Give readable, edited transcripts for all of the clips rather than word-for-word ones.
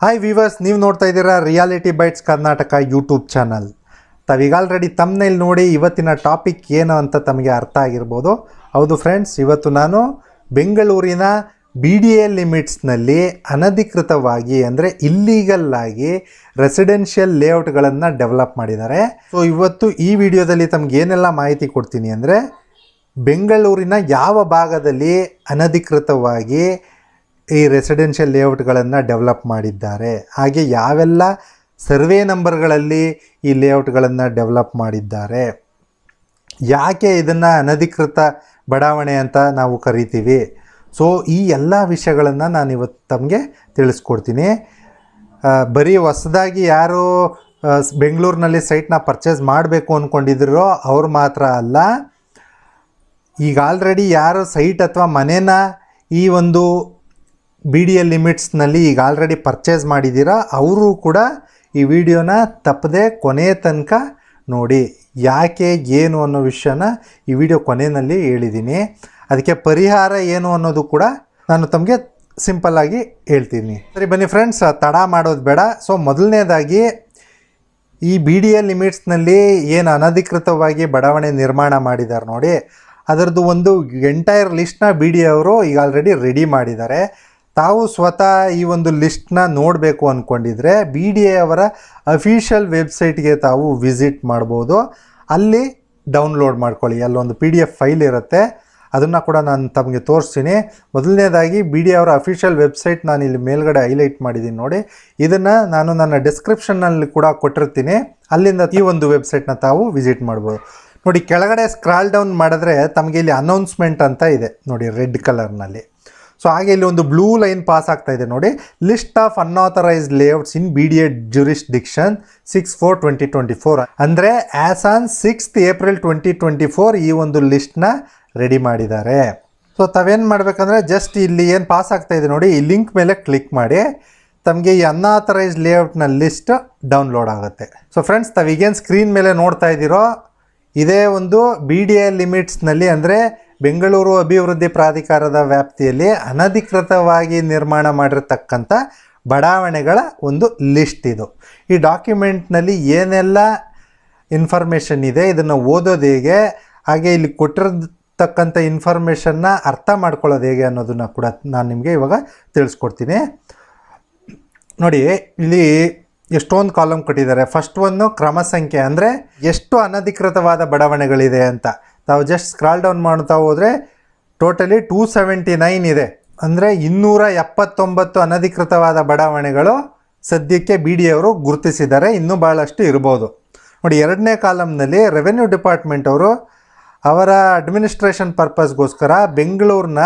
Hi viewers, ನೀವು ನೋಡ್ತಾ ಇದ್ದೀರಾ reality bytes Karnataka YouTube channel. ತಾವೀಗ ಆಲ್ರೆಡಿ ತಮ್ಮನೇಲಿ ನೋಡಿ ಇವತ್ತಿನ ಟಾಪಿಕ್ ಏನು ಅಂತ ತಮಗೆ ಅರ್ಥ ಆಗಿರ್ಬೋದು. ಹೌದು ಫ್ರೆಂಡ್ಸ್, ಇವತ್ತು ನಾನು ಬೆಂಗಳೂರಿನ BDA ಲಿಮಿಟ್ಸ್ನಲ್ಲಿ ಅನಧಿಕೃತವಾಗಿ ಅಂದರೆ ಇಲ್ಲೀಗಲ್ ಆಗಿ ರೆಸಿಡೆನ್ಷಿಯಲ್ ಲೇಔಟ್ಗಳನ್ನು ಡೆವಲಪ್ ಮಾಡಿದ್ದಾರೆ. ಸೊ ಇವತ್ತು ಈ ವಿಡಿಯೋದಲ್ಲಿ ತಮಗೆ ಏನೆಲ್ಲ ಮಾಹಿತಿ ಕೊಡ್ತೀನಿ ಅಂದರೆ, ಬೆಂಗಳೂರಿನ ಯಾವ ಭಾಗದಲ್ಲಿ ಅನಧಿಕೃತವಾಗಿ ಈ ರೆಸಿಡೆನ್ಷಿಯಲ್ ಲೇಔಟ್ಗಳನ್ನು ಡೆವಲಪ್ ಮಾಡಿದ್ದಾರೆ, ಹಾಗೆ ಯಾವೆಲ್ಲ ಸರ್ವೆ ನಂಬರ್ಗಳಲ್ಲಿ ಈ ಲೇಔಟ್ಗಳನ್ನು ಡೆವಲಪ್ ಮಾಡಿದ್ದಾರೆ, ಯಾಕೆ ಇದನ್ನು ಅನಧಿಕೃತ ಬಡಾವಣೆ ಅಂತ ನಾವು ಕರಿತೀವಿ. ಸೊ ಈ ಎಲ್ಲ ವಿಷಯಗಳನ್ನು ನಾನು ಇವತ್ತು ತಮಗೆ ತಿಳಿಸ್ಕೊಡ್ತೀನಿ. ಬರೀ ಹೊಸದಾಗಿ ಯಾರು ಬೆಂಗಳೂರಿನಲ್ಲಿ ಸೈಟ್ನ ಪರ್ಚೇಸ್ ಮಾಡಬೇಕು ಅಂದ್ಕೊಂಡಿದ್ರೋ ಅವ್ರು ಮಾತ್ರ ಅಲ್ಲ, ಈಗ ಆಲ್ರೆಡಿ ಯಾರು ಸೈಟ್ ಅಥವಾ ಮನೇನ ಈ ಒಂದು BDA ಲಿಮಿಟ್ಸ್ನಲ್ಲಿ ಈಗ ಆಲ್ರೆಡಿ ಪರ್ಚೇಸ್ ಮಾಡಿದ್ದೀರಾ ಅವರು ಕೂಡ ಈ ವಿಡಿಯೋನ ತಪ್ಪದೆ ಕೊನೆಯ ತನಕ ನೋಡಿ. ಯಾಕೆ ಏನು ಅನ್ನೋ ವಿಷಯನ ಈ ವಿಡಿಯೋ ಕೊನೆಯಲ್ಲಿ ಹೇಳಿದ್ದೀನಿ. ಅದಕ್ಕೆ ಪರಿಹಾರ ಏನು ಅನ್ನೋದು ಕೂಡ ನಾನು ತಮಗೆ ಸಿಂಪಲ್ಲಾಗಿ ಹೇಳ್ತೀನಿ. ಸರಿ ಬನ್ನಿ ಫ್ರೆಂಡ್ಸ್, ತಡ ಮಾಡೋದು ಬೇಡ. ಸೊ ಮೊದಲನೇದಾಗಿ ಈ BDA ಲಿಮಿಟ್ಸ್ನಲ್ಲಿ ಏನು ಅನಧಿಕೃತವಾಗಿ ಬಡಾವಣೆ ನಿರ್ಮಾಣ ಮಾಡಿದ್ದಾರೆ ನೋಡಿ, ಅದರದ್ದು ಒಂದು ಎಂಟೈರ್ ಲಿಸ್ಟ್ನ BDA ಅವರು ಈಗ ಆಲ್ರೆಡಿ ರೆಡಿ ಮಾಡಿದ್ದಾರೆ. ತಾವು ಸ್ವತಃ ಈ ಒಂದು ಲಿಸ್ಟ್ನ ನೋಡಬೇಕು ಅಂದ್ಕೊಂಡಿದ್ರೆ BDA ಅವರ ಅಫಿಷಿಯಲ್ ವೆಬ್ಸೈಟ್ಗೆ ತಾವು ವಿಸಿಟ್ ಮಾಡ್ಬೋದು. ಅಲ್ಲಿ ಡೌನ್ಲೋಡ್ ಮಾಡ್ಕೊಳ್ಳಿ, ಅಲ್ಲೊಂದು PDF ಫೈಲ್ ಇರುತ್ತೆ, ಅದನ್ನು ಕೂಡ ನಾನು ತಮಗೆ ತೋರಿಸ್ತೀನಿ. ಮೊದಲನೇದಾಗಿ BDA ಅವರ ಅಫಿಷಿಯಲ್ ವೆಬ್ಸೈಟ್ ನಾನು ಇಲ್ಲಿ ಮೇಲ್ಗಡೆ ಹೈಲೈಟ್ ಮಾಡಿದ್ದೀನಿ ನೋಡಿ. ಇದನ್ನು ನಾನು ನನ್ನ ಡಿಸ್ಕ್ರಿಪ್ಷನ್ನಲ್ಲಿ ಕೂಡ ಕೊಟ್ಟಿರ್ತೀನಿ, ಅಲ್ಲಿಂದ ಈ ಒಂದು ವೆಬ್ಸೈಟ್ನ ತಾವು ವಿಸಿಟ್ ಮಾಡ್ಬೋದು. ನೋಡಿ, ಕೆಳಗಡೆ ಸ್ಕ್ರಾಲ್ ಡೌನ್ ಮಾಡಿದ್ರೆ ತಮಗೆ ಇಲ್ಲಿ ಅನೌನ್ಸ್ಮೆಂಟ್ ಅಂತ ಇದೆ ನೋಡಿ, ರೆಡ್ ಕಲರ್ನಲ್ಲಿ. ಸೊ ಹಾಗೆ ಇಲ್ಲಿ ಒಂದು ಬ್ಲೂ ಲೈನ್ ಪಾಸ್ ಆಗ್ತಾ ಇದೆ ನೋಡಿ, list of unauthorised layouts in BDA jurisdiction 6/4/2024 ಅಂದರೆ ಆ್ಯಸ್ ಆನ್ 6th April 2024 ಈ ಒಂದು ಲಿಸ್ಟ್ನ ರೆಡಿ ಮಾಡಿದ್ದಾರೆ. ಸೊ ತಾವೇನು ಮಾಡಬೇಕಂದ್ರೆ ಜಸ್ಟ್ ಇಲ್ಲಿ ಏನು ಪಾಸ್ ಆಗ್ತಾ ಇದೆ ನೋಡಿ, ಈ ಲಿಂಕ್ ಮೇಲೆ ಕ್ಲಿಕ್ ಮಾಡಿ ತಮಗೆ ಈ ಅನ್ಆಥರೈಸ್ಡ್ ಲೇಔಟ್ನ ಲಿಸ್ಟ್ ಡೌನ್ಲೋಡ್ ಆಗುತ್ತೆ. ಸೊ ಫ್ರೆಂಡ್ಸ್, ತಾವೀಗೇನು ಸ್ಕ್ರೀನ್ ಮೇಲೆ ನೋಡ್ತಾ ಇದ್ದೀರೋ ಇದೇ ಒಂದು BDA ಲಿಮಿಟ್ಸ್ನಲ್ಲಿ ಅಂದರೆ ಬೆಂಗಳೂರು ಅಭಿವೃದ್ಧಿ ಪ್ರಾಧಿಕಾರದ ವ್ಯಾಪ್ತಿಯಲ್ಲಿ ಅನಧಿಕೃತವಾಗಿ ನಿರ್ಮಾಣ ಮಾಡಿರ್ತಕ್ಕಂಥ ಬಡಾವಣೆಗಳ ಒಂದು ಲಿಸ್ಟ್ ಇದು. ಈ ಡಾಕ್ಯುಮೆಂಟ್ನಲ್ಲಿ ಏನೆಲ್ಲ ಇನ್ಫಾರ್ಮೇಷನ್ ಇದೆ ಇದನ್ನು ಓದೋದು ಹೇಗೆ, ಹಾಗೆ ಇಲ್ಲಿ ಕೊಟ್ಟಿರತಕ್ಕಂಥ ಇನ್ಫಾರ್ಮೇಷನ್ನ ಅರ್ಥ ಮಾಡ್ಕೊಳ್ಳೋದು ಹೇಗೆ ಅನ್ನೋದನ್ನು ಕೂಡ ನಾನು ನಿಮಗೆ ಇವಾಗ ತಿಳಿಸ್ಕೊಡ್ತೀನಿ. ನೋಡಿ, ಇಲ್ಲಿ ಎಷ್ಟೊಂದು ಕಾಲಮ್ ಕೊಟ್ಟಿದ್ದಾರೆ. ಫಸ್ಟ್ ಒಂದು ಕ್ರಮ ಸಂಖ್ಯೆ ಅಂದರೆ ಎಷ್ಟು ಅನಧಿಕೃತವಾದ ಬಡಾವಣೆಗಳಿದೆ ಅಂತ. ತಾವು ಜಸ್ಟ್ ಸ್ಕ್ರಾಲ್ ಡೌನ್ ಮಾಡ್ತಾ ಹೋದರೆ ಟೋಟಲಿ 279 ಇದೆ. ಅಂದರೆ 279 ಅನಧಿಕೃತವಾದ ಬಡಾವಣೆಗಳು ಸದ್ಯಕ್ಕೆ BDA ಅವರು ಗುರುತಿಸಿದ್ದಾರೆ, ಇನ್ನೂ ಭಾಳಷ್ಟು ಇರ್ಬೋದು. ನೋಡಿ, ಎರಡನೇ ಕಾಲಮ್ನಲ್ಲಿ ರೆವೆನ್ಯೂ ಡಿಪಾರ್ಟ್ಮೆಂಟ್ ಅವರು ಅವರ ಅಡ್ಮಿನಿಸ್ಟ್ರೇಷನ್ ಪರ್ಪಸ್ಗೋಸ್ಕರ ಬೆಂಗಳೂರಿನ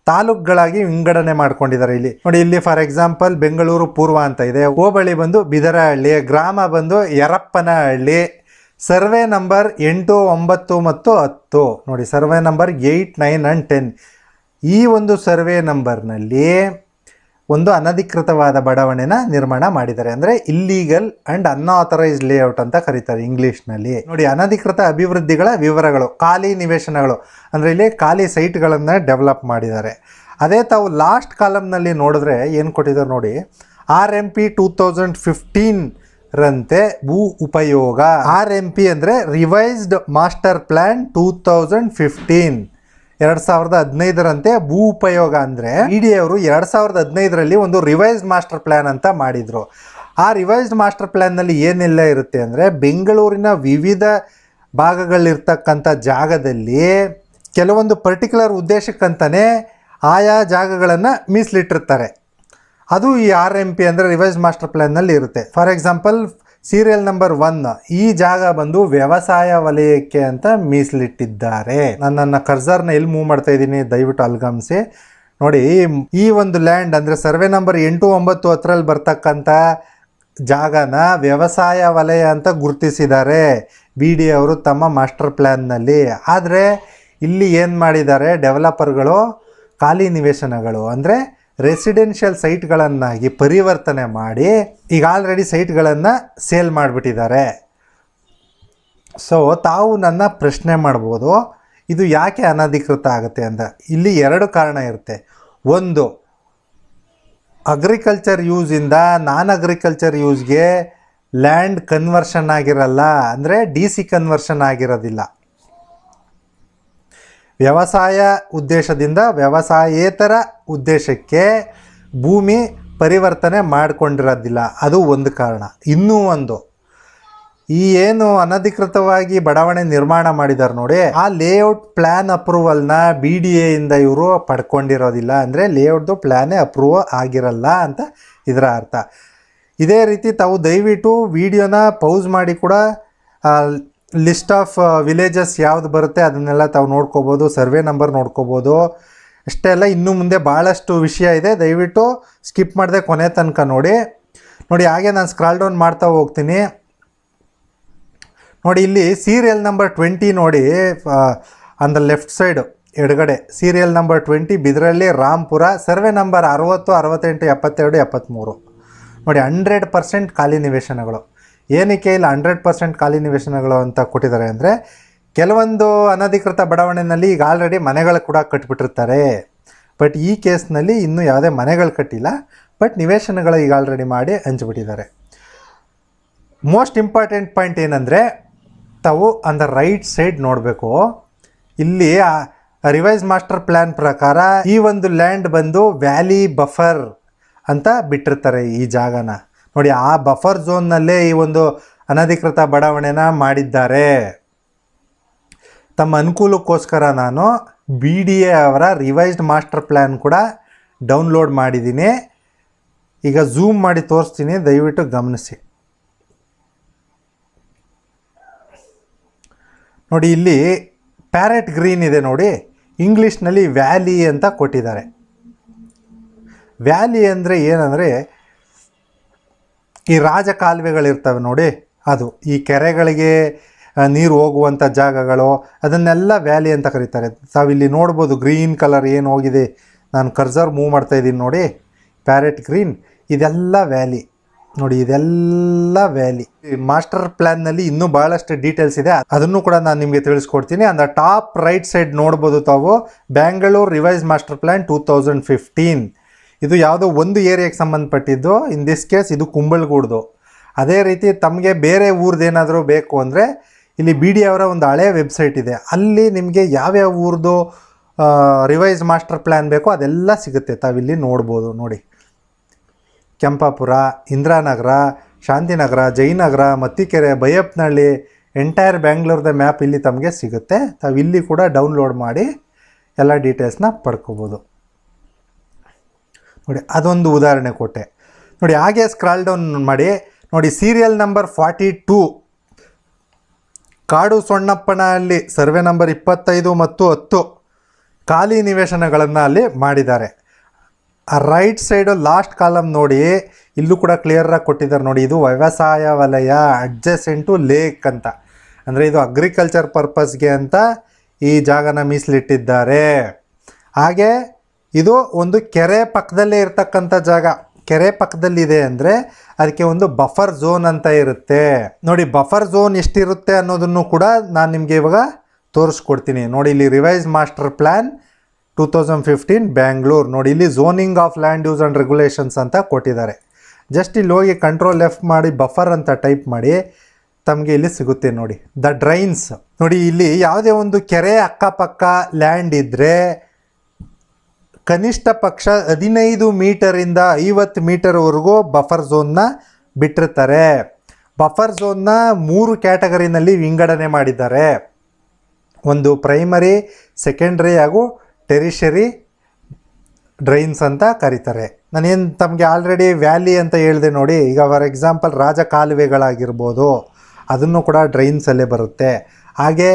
ತಾಲೂಕುಗಳಾಗಿ ವಿಂಗಡಣೆ ಮಾಡ್ಕೊಂಡಿದ್ದಾರೆ. ಇಲ್ಲಿ ನೋಡಿ, ಇಲ್ಲಿ ಫಾರ್ ಎಕ್ಸಾಂಪಲ್ ಬೆಂಗಳೂರು ಪೂರ್ವ ಅಂತ ಇದೆ, ಹೋಬಳಿ ಬಂದು ಬಿದರಹಳ್ಳಿ, ಗ್ರಾಮ ಬಂದು ಯರಪ್ಪನಹಳ್ಳಿ, ಸರ್ವೆ ನಂಬರ್ 8, 9 ಮತ್ತು 10 ನೋಡಿ, ಸರ್ವೆ ನಂಬರ್ 8, 9 and 10 ಈ ಒಂದು ಸರ್ವೆ ನಂಬರ್ನಲ್ಲಿ ಒಂದು ಅನಧಿಕೃತವಾದ ಬಡಾವಣೆನ ನಿರ್ಮಾಣ ಮಾಡಿದ್ದಾರೆ. ಅಂದರೆ ಇಲ್ಲೀಗಲ್ ಆ್ಯಂಡ್ ಅನ್ಆಥರೈಸ್ಡ್ ಲೇಔಟ್ ಅಂತ ಕರೀತಾರೆ ಇಂಗ್ಲೀಷ್ನಲ್ಲಿ. ನೋಡಿ, ಅನಧಿಕೃತ ಅಭಿವೃದ್ಧಿಗಳ ವಿವರಗಳು, ಖಾಲಿ ನಿವೇಶನಗಳು ಅಂದರೆ ಇಲ್ಲಿ ಖಾಲಿ ಸೈಟ್ಗಳನ್ನು ಡೆವಲಪ್ ಮಾಡಿದ್ದಾರೆ. ಅದೇ ತಾವು ಲಾಸ್ಟ್ ಕಾಲಮ್ನಲ್ಲಿ ನೋಡಿದ್ರೆ ಏನು ಕೊಟ್ಟಿದ್ದಾರೆ ನೋಡಿ, RMP 2015 ರಂತೆ ಭೂ ಉಪಯೋಗ. RMP ಅಂದರೆ ರಿವೈಸ್ಡ್ ಮಾಸ್ಟರ್ ಪ್ಲ್ಯಾನ್ 2015 2015ರಂತೆ ಭೂ ಉಪಯೋಗ. ಅಂದರೆ BDA ಅವರು 2015ರಲ್ಲಿ ಒಂದು ರಿವೈಸ್ಡ್ ಮಾಸ್ಟರ್ ಪ್ಲ್ಯಾನ್ ಅಂತ ಮಾಡಿದರು. ಆ ರಿವೈಸ್ಡ್ ಮಾಸ್ಟರ್ ಪ್ಲ್ಯಾನ್ನಲ್ಲಿ ಏನೆಲ್ಲ ಇರುತ್ತೆ ಅಂದರೆ, ಬೆಂಗಳೂರಿನ ವಿವಿಧ ಭಾಗಗಳಿರ್ತಕ್ಕಂಥ ಜಾಗದಲ್ಲಿ ಕೆಲವೊಂದು ಪರ್ಟಿಕ್ಯುಲರ್ ಉದ್ದೇಶಕ್ಕಂತಲೇ ಆಯಾ ಜಾಗಗಳನ್ನು ಮೀಸಲಿಟ್ಟಿರ್ತಾರೆ. ಅದು ಈ RMP ಅಂದರೆ ರಿವೈಸ್ಡ್ ಮಾಸ್ಟರ್ ಪ್ಲ್ಯಾನ್ನಲ್ಲಿ ಇರುತ್ತೆ. ಫಾರ್ ಎಕ್ಸಾಂಪಲ್ ಸೀರಿಯಲ್ ನಂಬರ್ 1 ಈ ಜಾಗ ಬಂದು ವ್ಯವಸಾಯ ವಲಯಕ್ಕೆ ಅಂತ ಮೀಸಲಿಟ್ಟಿದ್ದಾರೆ. ನಾನು ನನ್ನ ಕರ್ಸರ್ನ ಎಲ್ಲಿ ಮೂವ್ ಮಾಡ್ತಾ ಇದ್ದೀನಿ ದಯವಿಟ್ಟು ಅಲ್ಗಮಿಸಿ ನೋಡಿ. ಈ ಒಂದು ಲ್ಯಾಂಡ್ ಅಂದರೆ ಸರ್ವೆ ನಂಬರ್ 8, 9, 10ರಲ್ಲಿ ಬರ್ತಕ್ಕಂಥ ಜಾಗನ ವ್ಯವಸಾಯ ವಲಯ ಅಂತ ಗುರುತಿಸಿದ್ದಾರೆ BDA ಅವರು ತಮ್ಮ ಮಾಸ್ಟರ್ ಪ್ಲ್ಯಾನ್ನಲ್ಲಿ. ಆದರೆ ಇಲ್ಲಿ ಏನು ಮಾಡಿದ್ದಾರೆ ಡೆವಲಪರ್ಗಳು, ಖಾಲಿ ನಿವೇಶನಗಳು ಅಂದರೆ ರೆಸಿಡೆನ್ಷಿಯಲ್ ಸೈಟ್ಗಳನ್ನಾಗಿ ಪರಿವರ್ತನೆ ಮಾಡಿ ಈಗ ಆಲ್ರೆಡಿ ಸೈಟ್ಗಳನ್ನು ಸೇಲ್ ಮಾಡಿಬಿಟ್ಟಿದ್ದಾರೆ. ಸೊ ತಾವು ನನ್ನ ಪ್ರಶ್ನೆ ಮಾಡ್ಬೋದು, ಇದು ಯಾಕೆ ಅನಧಿಕೃತ ಆಗುತ್ತೆ ಅಂತ. ಇಲ್ಲಿ ಎರಡು ಕಾರಣ ಇರುತ್ತೆ. ಒಂದು, ಅಗ್ರಿಕಲ್ಚರ್ ಯೂಸಿಂದ ನಾನ್ ಅಗ್ರಿಕಲ್ಚರ್ ಯೂಸ್ಗೆ ಲ್ಯಾಂಡ್ ಕನ್ವರ್ಷನ್ ಆಗಿರಲ್ಲ, ಅಂದರೆ DC ಕನ್ವರ್ಷನ್ ಆಗಿರೋದಿಲ್ಲ. ವ್ಯವಸಾಯ ಉದ್ದೇಶದಿಂದ ವ್ಯವಸಾಯೇತರ ಉದ್ದೇಶಕ್ಕೆ ಭೂಮಿ ಪರಿವರ್ತನೆ ಮಾಡಿಕೊಂಡಿರೋದಿಲ್ಲ, ಅದು ಒಂದು ಕಾರಣ. ಇನ್ನೂ ಒಂದು, ಈ ಏನು ಅನಧಿಕೃತವಾಗಿ ಬಡಾವಣೆ ನಿರ್ಮಾಣ ಮಾಡಿದ್ದಾರೆ ನೋಡಿ, ಆ ಲೇಔಟ್ ಪ್ಲ್ಯಾನ್ ಅಪ್ರೂವಲ್ನ BDA ಇಂದ ಇವರು ಪಡ್ಕೊಂಡಿರೋದಿಲ್ಲ, ಅಂದರೆ ಲೇಔಟ್ದು ಪ್ಲ್ಯಾನೇ ಅಪ್ರೂವ್ ಆಗಿರಲ್ಲ ಅಂತ ಇದರ ಅರ್ಥ. ಇದೇ ರೀತಿ ತಾವು ದಯವಿಟ್ಟು ವಿಡಿಯೋನ ಪೌಸ್ ಮಾಡಿ ಕೂಡ ಲಿಸ್ಟ್ ಆಫ್ ವಿಲೇಜಸ್ ಯಾವುದು ಬರುತ್ತೆ ಅದನ್ನೆಲ್ಲ ತಾವು ನೋಡ್ಕೋಬೋದು, ಸರ್ವೆ ನಂಬರ್ ನೋಡ್ಕೋಬೋದು. ಅಷ್ಟೇ ಅಲ್ಲ, ಇನ್ನು ಮುಂದೆ ಭಾಳಷ್ಟು ವಿಷಯ ಇದೆ, ದಯವಿಟ್ಟು ಸ್ಕಿಪ್ ಮಾಡದೆ ಕೊನೆ ತನಕ ನೋಡಿ. ಹಾಗೆ ನಾನು ಸ್ಕ್ರಾಲ್ ಡೌನ್ ಮಾಡ್ತಾ ಹೋಗ್ತೀನಿ. ನೋಡಿ, ಇಲ್ಲಿ ಸೀರಿಯಲ್ ನಂಬರ್ 20 ನೋಡಿ, ಆನ್ ದ ಲೆಫ್ಟ್ ಸೈಡು ಎಡಗಡೆ serial number 20 Bidaralli Rampura, survey number 60, 68, 72, 73. ನೋಡಿ, 100% ಖಾಲಿ ನಿವೇಶನಗಳು. ಏನಕ್ಕೆ ಇಲ್ಲ 100% ಖಾಲಿ ನಿವೇಶನಗಳು ಅಂತ ಕೊಟ್ಟಿದ್ದಾರೆ ಅಂದರೆ, ಕೆಲವೊಂದು ಅನಧಿಕೃತ ಬಡಾವಣೆಯಲ್ಲಿ ಈಗ ಆಲ್ರೆಡಿ ಮನೆಗಳು ಕೂಡ ಕಟ್ಟಿಬಿಟ್ಟಿರ್ತಾರೆ. ಬಟ್ ಈ ಕೇಸ್ನಲ್ಲಿ ಇನ್ನೂ ಯಾವುದೇ ಮನೆಗಳು ಕಟ್ಟಿಲ್ಲ, ಬಟ್ ನಿವೇಶನಗಳು ಈಗ ಆಲ್ರೆಡಿ ಮಾಡಿ ಹಂಚಿಬಿಟ್ಟಿದ್ದಾರೆ. ಮೋಸ್ಟ್ ಇಂಪಾರ್ಟೆಂಟ್ ಪಾಯಿಂಟ್ ಏನಂದರೆ, ತಾವು ಆನ್ ದ ರೈಟ್ ಸೈಡ್ ನೋಡಬೇಕು. ಇಲ್ಲಿ ರಿವೈಸ್ ಮಾಸ್ಟರ್ ಪ್ಲ್ಯಾನ್ ಪ್ರಕಾರ ಈ ಒಂದು ಲ್ಯಾಂಡ್ ಬಂದು ವ್ಯಾಲಿ ಬಫರ್ ಅಂತ ಬಿಟ್ಟಿರ್ತಾರೆ ಈ ಜಾಗನ. ನೋಡಿ, ಆ ಬಫರ್ ಝೋನ್ನಲ್ಲೇ ಈ ಒಂದು ಅನಧಿಕೃತ ಬಡಾವಣೆನ ಮಾಡಿದ್ದಾರೆ. ತಮ್ಮ ಅನುಕೂಲಕ್ಕೋಸ್ಕರ ನಾನು BDA ಅವರ ರಿವೈಸ್ಡ್ ಮಾಸ್ಟರ್ ಪ್ಲ್ಯಾನ್ ಕೂಡ ಡೌನ್ಲೋಡ್ ಮಾಡಿದ್ದೀನಿ. ಈಗ ಝೂಮ್ ಮಾಡಿ ತೋರಿಸ್ತೀನಿ, ದಯವಿಟ್ಟು ಗಮನಿಸಿ. ನೋಡಿ, ಇಲ್ಲಿ ಪ್ಯಾರೆಟ್ ಗ್ರೀನ್ ಇದೆ ನೋಡಿ, ಇಂಗ್ಲೀಷ್ನಲ್ಲಿ ವ್ಯಾಲಿ ಅಂತ ಕೊಟ್ಟಿದ್ದಾರೆ. ವ್ಯಾಲಿ ಅಂದರೆ ಏನಂದರೆ, ಈ ರಾಜಕಾಲುವೆಗಳಿರ್ತವೆ ನೋಡಿ, ಅದು ಈ ಕೆರೆಗಳಿಗೆ ನೀರು ಹೋಗುವಂಥ ಜಾಗಗಳು, ಅದನ್ನೆಲ್ಲ ವ್ಯಾಲಿ ಅಂತ ಕರೀತಾರೆ. ತಾವಿಲ್ಲಿ ನೋಡ್ಬೋದು ಗ್ರೀನ್ ಕಲರ್ ಏನು ಹೋಗಿದೆ, ನಾನು ಕರ್ಸರ್ ಮೂವ್ ಮಾಡ್ತಾಯಿದ್ದೀನಿ ನೋಡಿ, ಪ್ಯಾರೆಟ್ ಗ್ರೀನ್, ಇದೆಲ್ಲ ವ್ಯಾಲಿ. ನೋಡಿ, ಇದೆಲ್ಲ ವ್ಯಾಲಿ. ಮಾಸ್ಟರ್ ಪ್ಲ್ಯಾನ್ನಲ್ಲಿ ಇನ್ನೂ ಭಾಳಷ್ಟು ಡೀಟೇಲ್ಸ್ ಇದೆ, ಅದನ್ನು ಕೂಡ ನಾನು ನಿಮಗೆ ತಿಳಿಸ್ಕೊಡ್ತೀನಿ. On the top right side ನೋಡ್ಬೋದು ತಾವು, ಬ್ಯಾಂಗ್ಳೂರು ರಿವೈಸ್ ಮಾಸ್ಟರ್ ಪ್ಲ್ಯಾನ್ 2015. ಇದು ಯಾವುದೋ ಒಂದು ಏರಿಯಾಗೆ ಸಂಬಂಧಪಟ್ಟಿದ್ದು. ಇನ್ ದಿಸ್ ಕೇಸ್ ಇದು ಕುಂಬಳಗೂಡ್ದು. ಅದೇ ರೀತಿ ತಮಗೆ ಬೇರೆ ಊರ್ದೇನಾದರೂ ಬೇಕು ಅಂದರೆ ಇಲ್ಲಿ BDA ಅವರ ಒಂದು ಹಳೆ ವೆಬ್ಸೈಟ್ ಇದೆ, ಅಲ್ಲಿ ನಿಮಗೆ ಯಾವ್ಯಾವ ಊರ್ದು ರಿವೈಸ್ ಮಾಸ್ಟರ್ ಪ್ಲ್ಯಾನ್ ಬೇಕೋ ಅದೆಲ್ಲ ಸಿಗುತ್ತೆ, ತಾವಿಲ್ಲಿ ನೋಡ್ಬೋದು. ನೋಡಿ, ಕೆಂಪಾಪುರ, ಇಂದಿರಾನಗರ, ಶಾಂತಿನಗರ, ಜಯನಗರ, ಮತ್ತಿಕೆರೆ, ಬೈಯಪ್ಪನಹಳ್ಳಿ, ಎಂಟೈರ್ ಬ್ಯಾಂಗ್ಳೂರ್ದ ಮ್ಯಾಪ್ ಇಲ್ಲಿ ತಮಗೆ ಸಿಗುತ್ತೆ. ತಾವಿಲ್ಲಿ ಕೂಡ ಡೌನ್ಲೋಡ್ ಮಾಡಿ ಎಲ್ಲ ಡೀಟೇಲ್ಸ್ನ ಪಡ್ಕೋಬೋದು. ನೋಡಿ, ಅದೊಂದು ಉದಾಹರಣೆ ಕೊಟ್ಟೆ. ನೋಡಿ, ಹಾಗೆ ಸ್ಕ್ರಾಲ್ ಡೌನ್ ಮಾಡಿ. ನೋಡಿ, ಸೀರಿಯಲ್ ನಂಬರ್ 42 ಕಾಡು ಸೊಣ್ಣಪ್ಪನಹಳ್ಳಿ, ಸರ್ವೆ ನಂಬರ್ 25 ಮತ್ತು 10 ಖಾಲಿ ನಿವೇಶನಗಳನ್ನು ಅಲ್ಲಿ ಮಾಡಿದ್ದಾರೆ. ಆ ರೈಟ್ ಸೈಡು ಲಾಸ್ಟ್ ಕಾಲಮ್ ನೋಡಿ, ಇಲ್ಲೂ ಕೂಡ ಕ್ಲಿಯರಾಗಿ ಕೊಟ್ಟಿದ್ದಾರೆ ನೋಡಿ, ಇದು ವ್ಯವಸಾಯ ವಲಯ ಅಡ್ಜಸೆಂಟು ಲೇಕ್ ಅಂತ, ಅಂದರೆ ಇದು ಅಗ್ರಿಕಲ್ಚರ್ ಪರ್ಪಸ್ಗೆ ಅಂತ ಈ ಜಾಗನ ಮೀಸಲಿಟ್ಟಿದ್ದಾರೆ. ಹಾಗೆ ಇದು ಒಂದು ಕೆರೆ ಪಕ್ಕದಲ್ಲೇ ಇರ್ತಕ್ಕಂಥ ಜಾಗ. ಕೆರೆ ಪಕ್ಕದಲ್ಲಿದೆ ಅಂದರೆ ಅದಕ್ಕೆ ಒಂದು ಬಫರ್ ಝೋನ್ ಅಂತ ಇರುತ್ತೆ. ನೋಡಿ, ಬಫರ್ ಝೋನ್ ಎಷ್ಟಿರುತ್ತೆ ಅನ್ನೋದನ್ನು ಕೂಡ ನಾನು ನಿಮಗೆ ಇವಾಗ ತೋರಿಸ್ಕೊಡ್ತೀನಿ. ನೋಡಿ, ಇಲ್ಲಿ ರಿವೈಸ್ ಮಾಸ್ಟರ್ ಪ್ಲ್ಯಾನ್ 2015 ಬ್ಯಾಂಗ್ಳೂರ್. ನೋಡಿ, ಇಲ್ಲಿ zoning of land use and regulations ಅಂತ ಕೊಟ್ಟಿದ್ದಾರೆ. ಜಸ್ಟ್ ಇಲ್ಲಿ ಹೋಗಿ ಕಂಟ್ರೋಲ್ F ಮಾಡಿ ಬಫರ್ ಅಂತ ಟೈಪ್ ಮಾಡಿ, ತಮಗೆ ಇಲ್ಲಿ ಸಿಗುತ್ತೆ ನೋಡಿ ದ ಡ್ರೈನ್ಸ್. ನೋಡಿ, ಇಲ್ಲಿ ಯಾವುದೇ ಒಂದು ಕೆರೆ ಅಕ್ಕಪಕ್ಕ ಲ್ಯಾಂಡ್ ಇದ್ದರೆ ಕನಿಷ್ಠ ಪಕ್ಷ 15 ಮೀಟರಿಂದ 50 ಮೀಟರ್ವರೆಗೂ ಬಫರ್ ಝೋನ್ನ ಬಿಟ್ಟಿರ್ತಾರೆ. ಬಫರ್ ಝೋನ್ನ 3 ಕ್ಯಾಟಗರಿನಲ್ಲಿ ವಿಂಗಡಣೆ ಮಾಡಿದ್ದಾರೆ. ಒಂದು ಪ್ರೈಮರಿ, ಸೆಕೆಂಡ್ರಿ ಹಾಗೂ ಟೆರಿಷರಿ ಡ್ರೈನ್ಸ್ ಅಂತ ಕರೀತಾರೆ. ನಾನೇನು ತಮಗೆ ಆಲ್ರೆಡಿ ವ್ಯಾಲಿ ಅಂತ ಹೇಳಿದೆ ನೋಡಿ. ಈಗ ಫಾರ್ ಎಕ್ಸಾಂಪಲ್ ರಾಜಕಾಲುವೆಗಳಾಗಿರ್ಬೋದು, ಅದನ್ನು ಕೂಡ ಡ್ರೈನ್ಸಲ್ಲೇ ಬರುತ್ತೆ. ಹಾಗೆ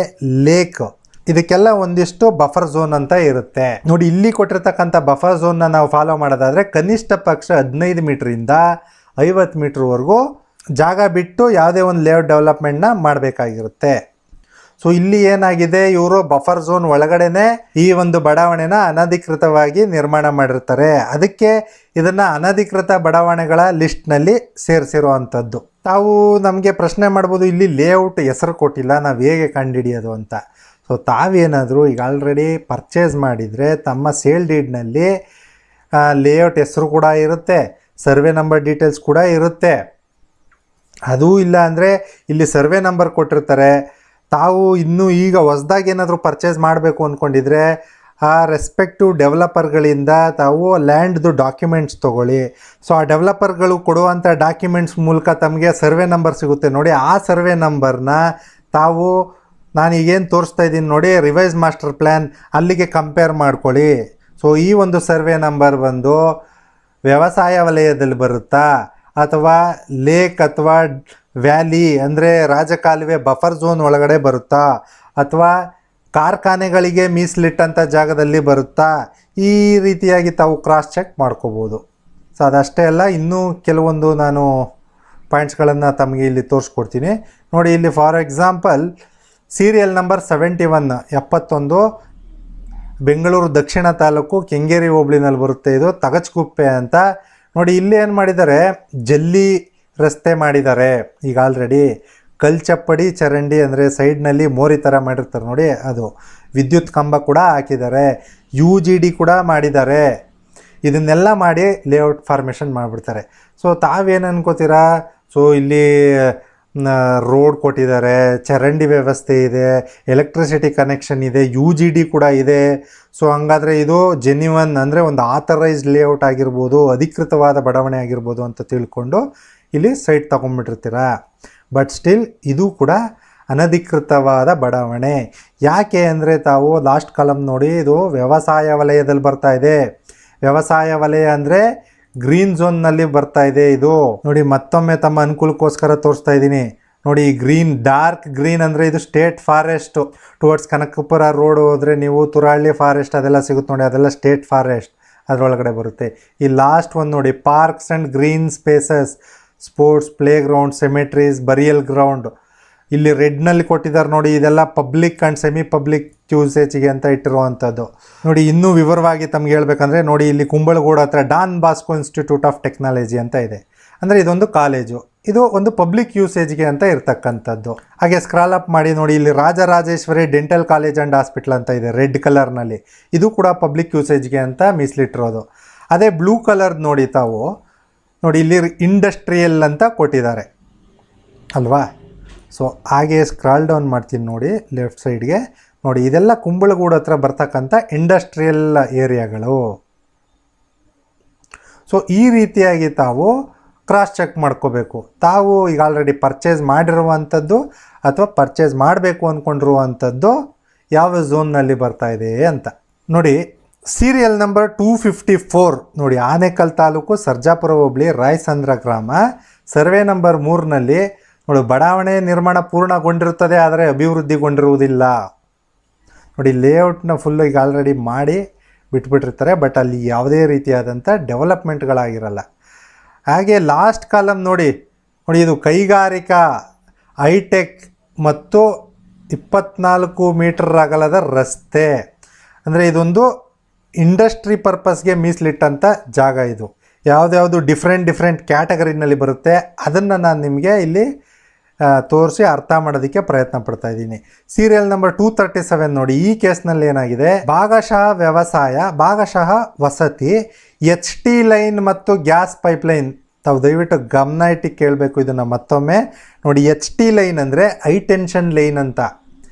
ಲೇಕ್, ಇದಕ್ಕೆಲ್ಲ ಒಂದಿಷ್ಟು ಬಫರ್ ಝೋನ್ ಅಂತ ಇರುತ್ತೆ. ನೋಡಿ, ಇಲ್ಲಿ ಕೊಟ್ಟಿರ್ತಕ್ಕಂಥ ಬಫರ್ ಝೋನ್ನ ನಾವು ಫಾಲೋ ಮಾಡೋದಾದರೆ ಕನಿಷ್ಠ ಪಕ್ಷ 15 ಮೀಟ್ರಿಂದ 50 ಮೀಟ್ರ್ವರೆಗೂ ಜಾಗ ಬಿಟ್ಟು ಯಾವುದೇ ಒಂದು ಲೇಔಟ್ ಡೆವಲಪ್ಮೆಂಟ್ನ ಮಾಡಬೇಕಾಗಿರುತ್ತೆ. ಸೊ ಇಲ್ಲಿ ಏನಾಗಿದೆ, ಇವರು ಬಫರ್ ಝೋನ್ ಒಳಗಡೆನೆ ಈ ಒಂದು ಬಡಾವಣೆನ ಅನಧಿಕೃತವಾಗಿ ನಿರ್ಮಾಣ ಮಾಡಿರ್ತಾರೆ. ಅದಕ್ಕೆ ಇದನ್ನು ಅನಧಿಕೃತ ಬಡಾವಣೆಗಳ ಲಿಸ್ಟ್ನಲ್ಲಿ ಸೇರಿಸಿರುವಂಥದ್ದು. ತಾವು ನಮಗೆ ಪ್ರಶ್ನೆ ಮಾಡ್ಬೋದು, ಇಲ್ಲಿ ಲೇಔಟ್ ಹೆಸರು ಕೊಟ್ಟಿಲ್ಲ, ನಾವು ಹೇಗೆ ಕಂಡುಹಿಡಿಯೋದು ಅಂತ. ಸೊ ತಾವೇನಾದರೂ ಈಗ ಆಲ್ರೆಡಿ ಪರ್ಚೇಸ್ ಮಾಡಿದರೆ ತಮ್ಮ ಸೇಲ್ ಡೀಡ್ನಲ್ಲಿ ಲೇಔಟ್ ಹೆಸರು ಕೂಡ ಇರುತ್ತೆ, ಸರ್ವೆ ನಂಬರ್ ಡೀಟೇಲ್ಸ್ ಕೂಡ ಇರುತ್ತೆ. ಅದೂ ಇಲ್ಲ ಅಂದರೆ ಇಲ್ಲಿ ಸರ್ವೆ ನಂಬರ್ ಕೊಟ್ಟಿರ್ತಾರೆ. ತಾವು ಇನ್ನೂ ಈಗ ಹೊಸ್ದಾಗಿ ಏನಾದರೂ ಪರ್ಚೇಸ್ ಮಾಡಬೇಕು ಅಂದ್ಕೊಂಡಿದ್ರೆ ಆ ರೆಸ್ಪೆಕ್ಟಿವ್ ಡೆವಲಪರ್ಗಳಿಂದ ತಾವು ಲ್ಯಾಂಡ್ದು ಡಾಕ್ಯುಮೆಂಟ್ಸ್ ತೊಗೊಳ್ಳಿ. ಸೊ ಆ ಡೆವಲಪರ್ಗಳು ಕೊಡುವಂಥ ಡಾಕ್ಯುಮೆಂಟ್ಸ್ ಮೂಲಕ ತಮಗೆ ಸರ್ವೆ ನಂಬರ್ ಸಿಗುತ್ತೆ ನೋಡಿ. ಆ ಸರ್ವೆ ನಂಬರ್ನ ತಾವು ನಾನು ಈಗೇನು ತೋರಿಸ್ತಾ ಇದ್ದೀನಿ ನೋಡಿ, ರಿವೈಸ್ ಮಾಸ್ಟರ್ ಪ್ಲ್ಯಾನ್, ಅಲ್ಲಿಗೆ ಕಂಪೇರ್ ಮಾಡ್ಕೊಳ್ಳಿ. ಸೊ ಈ ಒಂದು ಸರ್ವೆ ನಂಬರ್ ಬಂದು ವ್ಯವಸಾಯ ವಲಯದಲ್ಲಿ ಬರುತ್ತಾ ಅಥವಾ ಲೇಕ್ ಅಥವಾ ವ್ಯಾಲಿ ಅಂದರೆ ರಾಜಕಾಲುವೆ ಬಫರ್ ಝೋನ್ ಒಳಗಡೆ ಬರುತ್ತಾ ಅಥವಾ ಕಾರ್ಖಾನೆಗಳಿಗೆ ಮೀಸಲಿಟ್ಟಂಥ ಜಾಗದಲ್ಲಿ ಬರುತ್ತಾ, ಈ ರೀತಿಯಾಗಿ ತಾವು ಕ್ರಾಸ್ ಚೆಕ್ ಮಾಡ್ಕೋಬೋದು. ಸೊ ಅದಷ್ಟೇ ಅಲ್ಲ, ಇನ್ನೂ ಕೆಲವೊಂದು ನಾನು ಪಾಯಿಂಟ್ಸ್ಗಳನ್ನು ತಮಗೆ ಇಲ್ಲಿ ತೋರಿಸ್ಕೊಡ್ತೀನಿ ನೋಡಿ. ಇಲ್ಲಿ for example serial number 71 Bengaluru ದಕ್ಷಿಣ ತಾಲೂಕು ಕೆಂಗೇರಿ ಹೋಬಳಿನಲ್ಲಿ ಬರುತ್ತೆ. ಇದು ತಗಚ್ಗುಪ್ಪೆ ಅಂತ ನೋಡಿ. ಇಲ್ಲಿ ಏನು ಮಾಡಿದ್ದಾರೆ, ಜಲ್ಲಿ ರಸ್ತೆ ಮಾಡಿದ್ದಾರೆ. ಈಗ ಆಲ್ರೆಡಿ ಕಲ್ಚಪ್ಪಡಿ ಚರಂಡಿ ಅಂದರೆ ಸೈಡ್ನಲ್ಲಿ ಮೋರಿ ಥರ ಮಾಡಿರ್ತಾರೆ ನೋಡಿ, ಅದು ವಿದ್ಯುತ್ ಕಂಬ ಕೂಡ ಹಾಕಿದ್ದಾರೆ, UGD ಕೂಡ ಮಾಡಿದ್ದಾರೆ. ಇದನ್ನೆಲ್ಲ ಮಾಡಿ ಲೇಔಟ್ ಫಾರ್ಮೇಷನ್ ಮಾಡಿಬಿಡ್ತಾರೆ. ಸೊ ತಾವೇನು ಅನ್ಕೋತೀರಾ, ಸೊ ಇಲ್ಲಿ ರೋಡ್ ಕೊಟ್ಟಿದ್ದಾರೆ, ಚರಂಡಿ ವ್ಯವಸ್ಥೆ ಇದೆ, ಎಲೆಕ್ಟ್ರಿಸಿಟಿ ಕನೆಕ್ಷನ್ ಇದೆ, UGD ಕೂಡ ಇದೆ. ಸೊ ಹಂಗಾದರೆ ಇದು ಜೆನ್ಯುವನ್ ಅಂದರೆ ಒಂದು ಆಥರೈಸ್ಡ್ ಲೇಔಟ್ ಆಗಿರ್ಬೋದು, ಅಧಿಕೃತವಾದ ಬಡಾವಣೆ ಆಗಿರ್ಬೋದು ಅಂತ ತಿಳ್ಕೊಂಡು ಇಲ್ಲಿ ಸೈಟ್ ತೊಗೊಂಡ್ಬಿಟ್ಟಿರ್ತೀರ. ಬಟ್ ಸ್ಟಿಲ್ ಇದು ಕೂಡ ಅನಧಿಕೃತವಾದ ಬಡಾವಣೆ. ಯಾಕೆ ಅಂದರೆ ತಾವು ಲಾಸ್ಟ್ ಕಾಲಮ್ ನೋಡಿ, ಇದು ವ್ಯವಸಾಯ ವಲಯದಲ್ಲಿ ಬರ್ತಾ ಇದೆ. ವ್ಯವಸಾಯ ವಲಯ ಅಂದರೆ ಗ್ರೀನ್ ಝೋನ್ನಲ್ಲಿ ಬರ್ತಾ ಇದೆ. ಇದು ನೋಡಿ, ಮತ್ತೊಮ್ಮೆ ತಮ್ಮ ಅನುಕೂಲಕ್ಕೋಸ್ಕರ ತೋರಿಸ್ತಾ ಇದ್ದೀನಿ ನೋಡಿ. ಗ್ರೀನ್, ಡಾರ್ಕ್ ಗ್ರೀನ್ ಅಂದರೆ ಇದು state forest. Towards Kanakapura road ಹೋದರೆ ನೀವು ತುರಾಳಿ ಫಾರೆಸ್ಟ್ ಅದೆಲ್ಲ ಸಿಗುತ್ತೆ ನೋಡಿ, ಅದೆಲ್ಲ ಸ್ಟೇಟ್ ಫಾರೆಸ್ಟ್ ಅದರೊಳಗಡೆ ಬರುತ್ತೆ. ಈ ಲಾಸ್ಟ್ ಒಂದು ನೋಡಿ, parks and green spaces, sports, play ground, cemeteries, burial ground ಇಲ್ಲಿ ರೆಡ್ನಲ್ಲಿ ಕೊಟ್ಟಿದ್ದಾರೆ ನೋಡಿ. ಇದೆಲ್ಲ ಪಬ್ಲಿಕ್ ಆ್ಯಂಡ್ ಸೆಮಿ ಪಬ್ಲಿಕ್ ಯೂಸೇಜಿಗೆ ಅಂತ ಇಟ್ಟಿರುವಂಥದ್ದು ನೋಡಿ. ಇನ್ನೂ ವಿವರವಾಗಿ ತಮ್ಗೆ ಹೇಳ್ಬೇಕಂದ್ರೆ ನೋಡಿ, ಇಲ್ಲಿ ಕುಂಬಳಗೂಡು ಹತ್ರ Don Bosco institute of technology ಅಂತ ಇದೆ. ಅಂದರೆ ಇದೊಂದು ಕಾಲೇಜು, ಇದು ಒಂದು ಪಬ್ಲಿಕ್ ಯೂಸೇಜ್ಗೆ ಅಂತ ಇರ್ತಕ್ಕಂಥದ್ದು. ಹಾಗೆ ಸ್ಕ್ರಾಲ್ ಅಪ್ ಮಾಡಿ ನೋಡಿ, ಇಲ್ಲಿ Rajarajeshwari dental college and hospital ಅಂತ ಇದೆ ರೆಡ್ ಕಲರ್ನಲ್ಲಿ. ಇದು ಕೂಡ ಪಬ್ಲಿಕ್ ಯೂಸೇಜ್ಗೆ ಅಂತ ಮೀಸಲಿಟ್ಟಿರೋದು. ಅದೇ ಬ್ಲೂ ಕಲರ್ ನೋಡಿ ತಾವು ನೋಡಿ, ಇಲ್ಲಿ ಇಂಡಸ್ಟ್ರಿಯಲ್ ಅಂತ ಕೊಟ್ಟಿದ್ದಾರೆ ಅಲ್ವಾ. ಸೊ ಹಾಗೆ ಸ್ಕ್ರಾಲ್ ಡೌನ್ ಮಾಡ್ತೀನಿ ನೋಡಿ, ಲೆಫ್ಟ್ ಸೈಡ್ಗೆ ನೋಡಿ, ಇದೆಲ್ಲ ಕುಂಬಳಗೂಡು ಹತ್ರ ಬರ್ತಕ್ಕಂಥ ಇಂಡಸ್ಟ್ರಿಯಲ್ ಏರಿಯಾಗಳು. ಸೊ ಈ ರೀತಿಯಾಗಿ ತಾವು ಕ್ರಾಸ್ ಚೆಕ್ ಮಾಡ್ಕೋಬೇಕು. ತಾವು ಈಗ ಆಲ್ರೆಡಿ ಪರ್ಚೇಸ್ ಮಾಡಿರುವಂಥದ್ದು ಅಥವಾ ಪರ್ಚೇಸ್ ಮಾಡಬೇಕು ಅಂದ್ಕೊಂಡಿರುವಂಥದ್ದು ಯಾವ ಝೋನ್ನಲ್ಲಿ ಬರ್ತಾ ಇದೆ ಅಂತ ನೋಡಿ. ಸೀರಿಯಲ್ ನಂಬರ್ 254 ನೋಡಿ, ಆನೇಕಲ್ ತಾಲೂಕು, ಸರ್ಜಾಪುರ ಹೋಬಳಿ, ರಾಯಸಂದ್ರ ಗ್ರಾಮ, ಸರ್ವೆ ನಂಬರ್ 3ನಲ್ಲಿ ನೋಡಿ, ಬಡಾವಣೆ ನಿರ್ಮಾಣ ಪೂರ್ಣಗೊಂಡಿರುತ್ತದೆ ಆದರೆ ಅಭಿವೃದ್ಧಿಗೊಂಡಿರುವುದಿಲ್ಲ ನೋಡಿ. ಲೇಔಟ್ನ ಫುಲ್ಲು ಈಗ ಆಲ್ರೆಡಿ ಮಾಡಿ ಬಿಟ್ಬಿಟ್ಟಿರ್ತಾರೆ, ಬಟ್ ಅಲ್ಲಿ ಯಾವುದೇ ರೀತಿಯಾದಂಥ ಡೆವಲಪ್ಮೆಂಟ್ಗಳಾಗಿರಲ್ಲ. ಹಾಗೆ ಲಾಸ್ಟ್ ಕಾಲಮ್ ನೋಡಿ, ಇದು ಕೈಗಾರಿಕಾ, ಹೈಟೆಕ್ ಮತ್ತು 24 ಮೀಟರ್ ಅಗಲದ ರಸ್ತೆ. ಅಂದರೆ ಇದೊಂದು ಇಂಡಸ್ಟ್ರಿ ಪರ್ಪಸ್ಗೆ ಮೀಸಲಿಟ್ಟಂಥ ಜಾಗ. ಇದು ಯಾವುದ್ಯಾವುದು ಡಿಫ್ರೆಂಟ್ ಕ್ಯಾಟಗರಿನಲ್ಲಿ ಬರುತ್ತೆ, ಅದನ್ನು ನಾನು ನಿಮಗೆ ಇಲ್ಲಿ ತೋರಿಸಿ ಅರ್ಥ ಮಾಡೋದಕ್ಕೆ ಪ್ರಯತ್ನ ಪಡ್ತಾ ಇದ್ದೀನಿ. ಸೀರಿಯಲ್ ನಂಬರ್ 237 ನೋಡಿ, ಈ ಕೇಸ್ನಲ್ಲಿ ಏನಾಗಿದೆ, ಭಾಗಶಃ ವ್ಯವಸಾಯ, ಭಾಗಶಃ ವಸತಿ, HT ಲೈನ್ ಮತ್ತು ಗ್ಯಾಸ್ ಪೈಪ್ಲೈನ್. ತಾವು ದಯವಿಟ್ಟು ಗಮನ ಇಟ್ಟು ಕೇಳಬೇಕು ಇದನ್ನು ಮತ್ತೊಮ್ಮೆ ನೋಡಿ. HT ಲೈನ್ ಅಂದರೆ ಹೈ ಟೆನ್ಷನ್ ಲೈನ್ ಅಂತ.